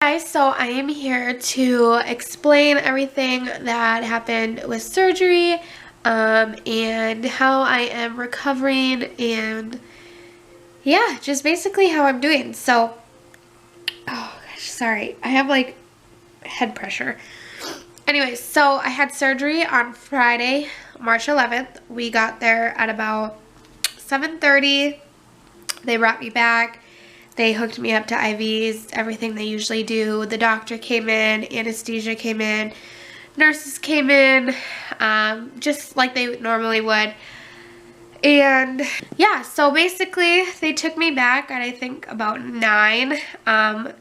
guys, so I am here to explain everything that happened with surgery and how I am recovering and yeah, just basically how I'm doing. So, oh gosh, sorry, I have like head pressure. Anyways, so I had surgery on Friday, March 11th. We got there at about 7:30. They brought me back. They hooked me up to IVs, everything they usually do. The doctor came in, anesthesia came in, nurses came in, just like they normally would. And yeah, so basically they took me back at I think about 9. I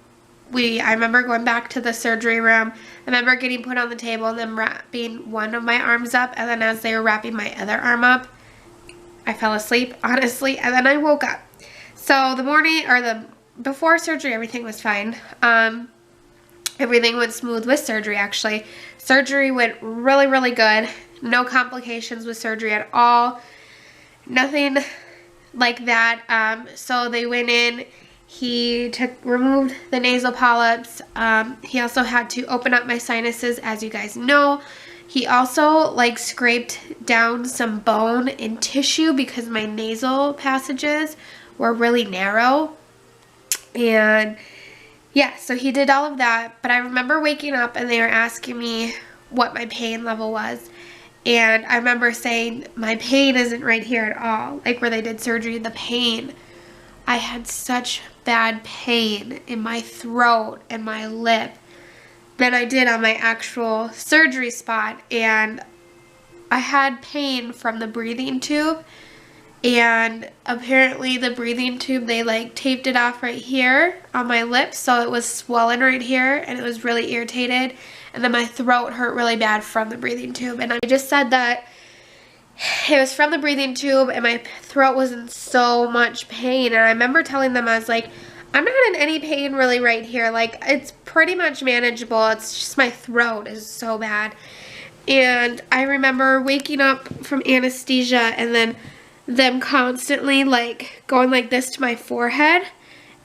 remember going back to the surgery room. I remember getting put on the table and then wrapping one of my arms up, and then as they were wrapping my other arm up, I fell asleep, honestly, and then I woke up. So the morning, or before surgery, everything was fine. Everything went smooth with surgery, actually. Surgery went really, really good. No complications with surgery at all. Nothing like that. So they went in. He removed the nasal polyps. He also had to open up my sinuses, as you guys know. He also like scraped down some bone and tissue because my nasal passages were really narrow. And yeah, so he did all of that. But I remember waking up and they were asking me what my pain level was. And I remember saying, my pain isn't right here at all. Like where they did surgery, the pain. I had such bad pain in my throat and my lip than I did on my actual surgery spot. And I had pain from the breathing tube. And apparently the breathing tube, they like taped it off right here on my lips, so it was swollen right here and it was really irritated. And then my throat hurt really bad from the breathing tube. And I just said that it was from the breathing tube and my throat was in so much pain. And I remember telling them, I was like, I'm not in any pain really right here. Like, it's pretty much manageable. It's just my throat is so bad. And I remember waking up from anesthesia and then them constantly like going like this to my forehead.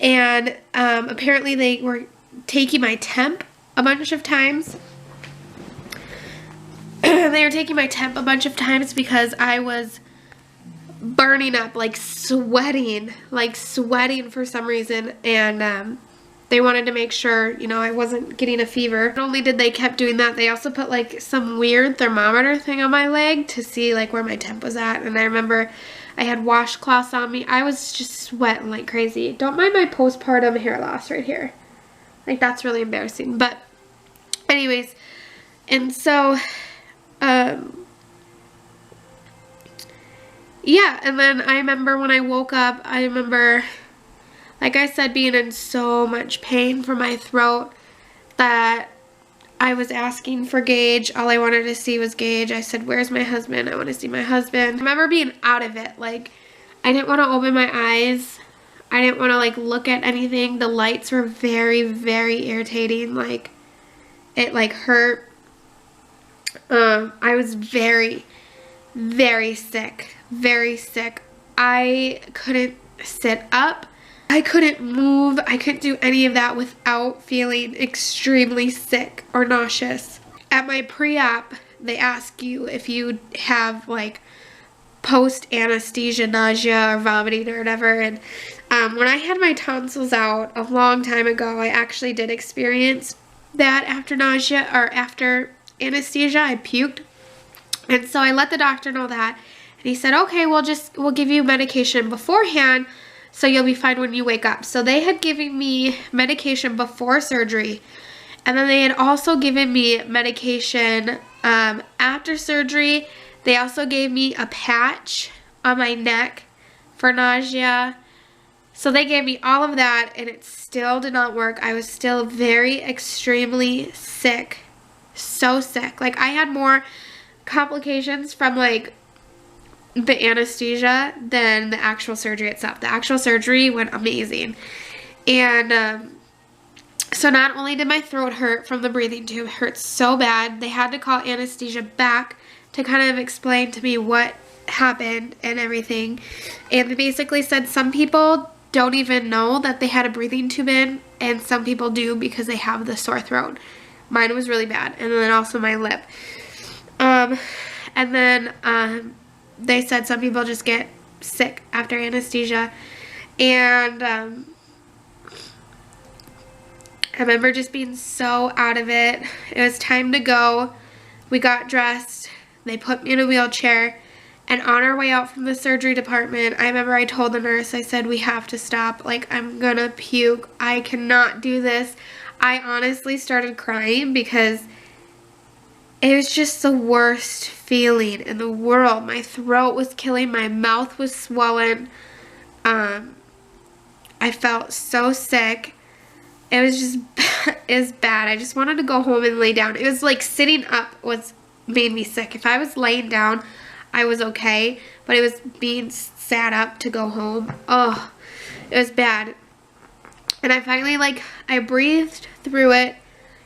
And apparently they were taking my temp a bunch of times. They were taking my temp a bunch of times because I was burning up, like sweating for some reason. And they wanted to make sure, you know, I wasn't getting a fever. Not only did they kept doing that, they also put like some weird thermometer thing on my leg to see like where my temp was at. And I remember I had washcloths on me. I was just sweating like crazy. Don't mind my postpartum hair loss right here. Like, that's really embarrassing. But anyways, and so yeah, and then I remember when I woke up, I remember, like I said, being in so much pain from my throat that I was asking for Gage. All I wanted to see was Gage. I said, where's my husband? I want to see my husband. I remember being out of it. Like, I didn't want to open my eyes. I didn't want to, like, look at anything. The lights were very, very irritating. Like, it, like, hurt. I was very, very sick. Very sick. I couldn't sit up. I couldn't move. I couldn't do any of that without feeling extremely sick or nauseous. At my pre-op, they ask you if you have like post-anesthesia nausea or vomiting or whatever. And when I had my tonsils out a long time ago, I actually did experience that after nausea or after anesthesia. I puked. And so I let the doctor know that. And he said, okay, we'll give you medication beforehand, so you'll be fine when you wake up. So they had given me medication before surgery. And then they had also given me medication after surgery. They also gave me a patch on my neck for nausea. So they gave me all of that and it still did not work. I was still very extremely sick. So sick. Like, I had more complications from like the anesthesia than the actual surgery itself. The actual surgery went amazing. And so not only did my throat hurt from the breathing tube, it hurt so bad, they had to call anesthesia back to kind of explain to me what happened and everything. And they basically said some people don't even know that they had a breathing tube in, and some people do because they have the sore throat. Mine was really bad, and then also my lip. And then they said some people just get sick after anesthesia, and I remember just being so out of it. It was time to go. We got dressed. They put me in a wheelchair. And on our way out from the surgery department, I remember I told the nurse, I said, we have to stop. Like, I'm gonna puke. I cannot do this. I honestly started crying because it was just the worst feeling in the world. My throat was killing. My mouth was swollen. I felt so sick. It was just, it was bad. I just wanted to go home and lay down. It was like sitting up made me sick. If I was laying down, I was okay. But it was being sat up to go home. Oh, it was bad. And I finally, I breathed through it.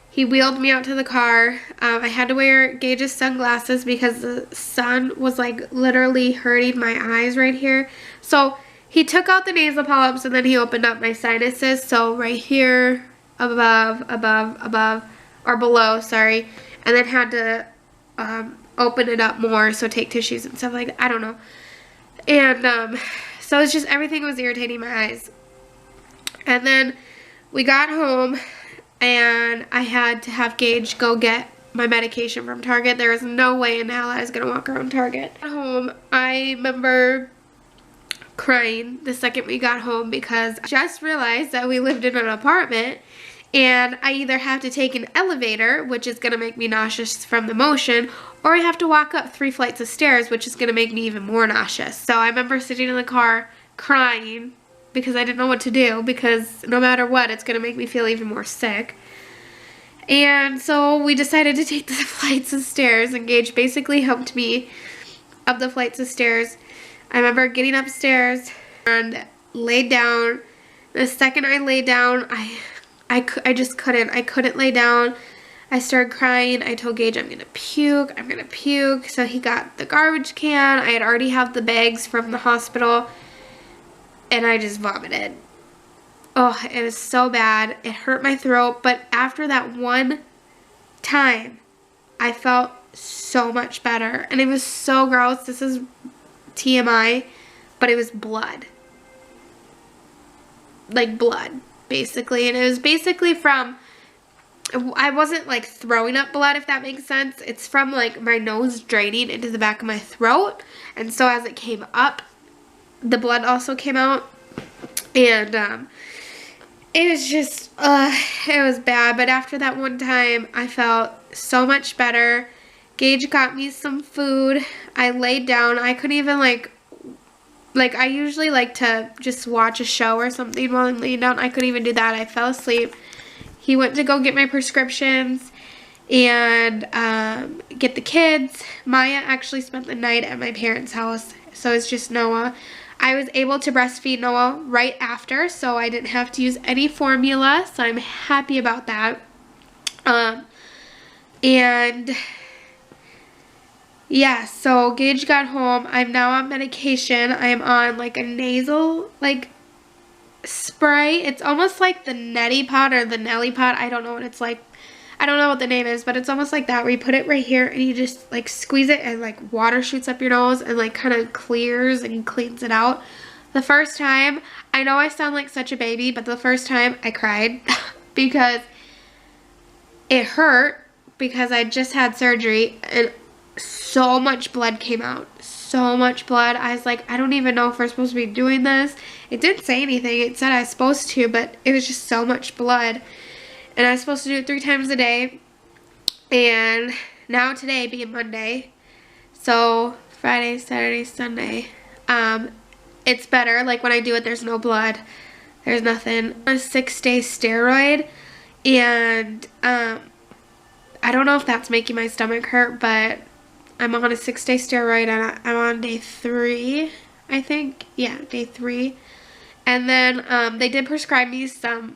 He wheeled me out to the car. I had to wear Gage's sunglasses because the sun was, literally hurting my eyes right here. So he took out the nasal polyps and then he opened up my sinuses. So right here, above, or below, sorry. And then had to open it up more, so take tissues and stuff like that. I don't know. And so it's just everything was irritating my eyes. And then we got home and I had to have Gage go get my medication from Target. There was no way in hell I was going to walk around Target. At home, I remember crying the second we got home because I just realized that we lived in an apartment and I either have to take an elevator, which is going to make me nauseous from the motion, or I have to walk up 3 flights of stairs, which is going to make me even more nauseous. So I remember sitting in the car crying because I didn't know what to do, because no matter what, it's going to make me feel even more sick. And so we decided to take the flights of stairs, and Gage basically helped me up the flights of stairs. I remember getting upstairs and laid down. The second I laid down, I just couldn't. I couldn't lay down. I started crying. I told Gage, I'm going to puke. I'm going to puke. So he got the garbage can. I had already had the bags from the hospital. And I just vomited. Oh, it was so bad. It hurt my throat. But after that one time, I felt so much better. And it was so gross. This is TMI. But it was blood. Like blood, basically. And it was basically from, I wasn't throwing up blood, if that makes sense. It's from my nose draining into the back of my throat. And so as it came up, the blood also came out. And it was just, it was bad. But after that one time, I felt so much better. Gage got me some food. I laid down. I couldn't even I usually like to just watch a show or something while I'm laying down. I couldn't even do that. I fell asleep. He went to go get my prescriptions and get the kids. Maya actually spent the night at my parents' house, so it's just Noah. I was able to breastfeed Noah right after, so I didn't have to use any formula, so I'm happy about that. And yeah, so Gage got home. I'm now on medication. I am on a nasal spray. It's almost like the neti pot or the Nelly pot. I don't know what it's like. I don't know what the name is, but it's almost like that, where you put it right here and you just squeeze it and water shoots up your nose and kind of clears and cleans it out. The first time, I know I sound like such a baby, but the first time I cried because it hurt, because I just had surgery and so much blood came out. So much blood. I was like, I don't even know if we're supposed to be doing this. It didn't say anything. It said I was supposed to, but it was just so much blood. And I was supposed to do it 3 times a day. And now today being Monday, so Friday, Saturday, Sunday, it's better. When I do it, there's no blood. There's nothing. A 6-day steroid. And I don't know if that's making my stomach hurt, but I'm on a 6-day steroid and I'm on day 3, I think. Yeah, day 3. And then they did prescribe me some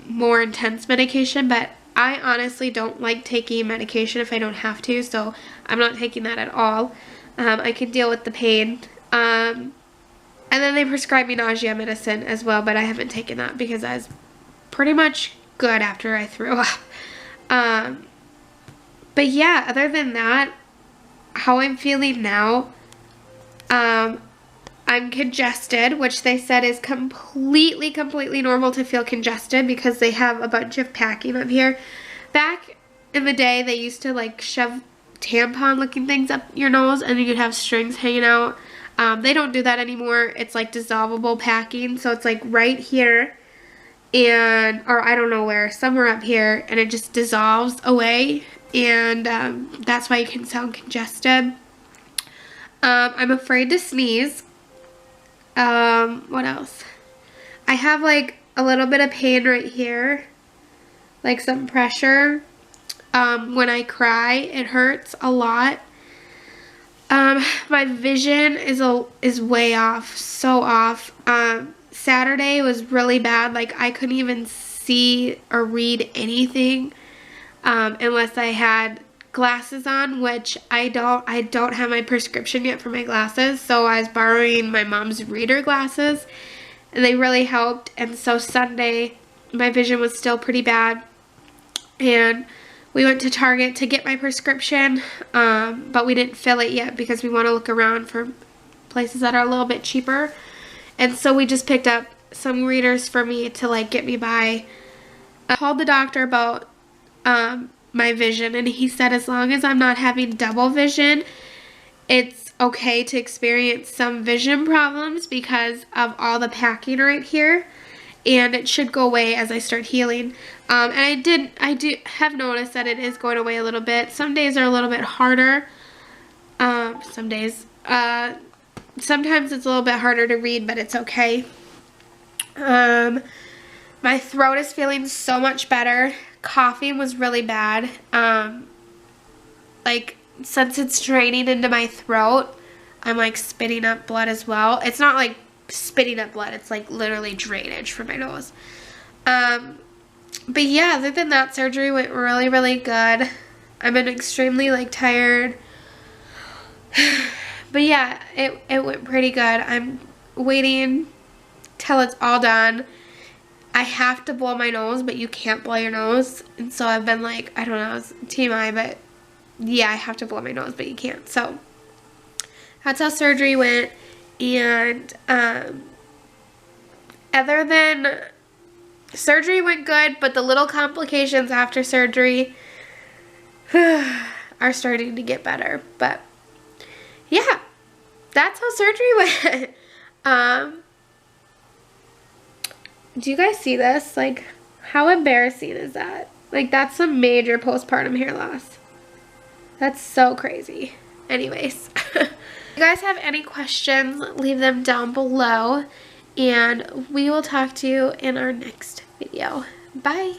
more intense medication, but I honestly don't like taking medication if I don't have to, so I'm not taking that at all. I can deal with the pain. I And then they prescribed me nausea medicine as well, but I haven't taken that because I was pretty much good after I threw up. But yeah, other than that, how I'm feeling now, I'm congested, which they said is completely normal to feel congested because they have a bunch of packing up here. Back in the day, they used to like shove tampon looking things up your nose and you could have strings hanging out. They don't do that anymore. It's like dissolvable packing, so it's like right here and, or I don't know where, somewhere up here, and it just dissolves away, and that's why you can sound congested. I'm afraid to sneeze. What else? I have like a little bit of pain right here, like some pressure. When I cry, it hurts a lot. My vision is way off, so off. Saturday was really bad. Like I couldn't even see or read anything unless I had glasses on, which I don't have my prescription yet for my glasses, so I was borrowing my mom's reader glasses and they really helped. And so Sunday my vision was still pretty bad, and we went to Target to get my prescription, but we didn't fill it yet because we want to look around for places that are a little bit cheaper. And so we just picked up some readers for me to like get me by. I called the doctor about my vision, and he said as long as I'm not having double vision, it's okay to experience some vision problems because of all the packing right here, and it should go away as I start healing. And I do have noticed that it is going away a little bit. Some days are a little bit harder. Sometimes it's a little bit harder to read, but it's okay. My throat is feeling so much better. Coughing was really bad. Like, since it's draining into my throat, I'm like spitting up blood as well. It's not like spitting up blood, it's like literally drainage from my nose. But yeah, other than that, surgery went really good. I've been extremely like tired. But yeah, it went pretty good. I'm waiting till it's all done. I have to blow my nose, but you can't blow your nose. And so I've been like, I don't know, it's TMI, but yeah, I have to blow my nose, but you can't. So that's how surgery went. And other than surgery went good, but the little complications after surgery are starting to get better. But yeah, that's how surgery went. Do you guys see this? Like, how embarrassing is that? Like, that's some major postpartum hair loss. That's so crazy. Anyways, if you guys have any questions, leave them down below, and we will talk to you in our next video. Bye.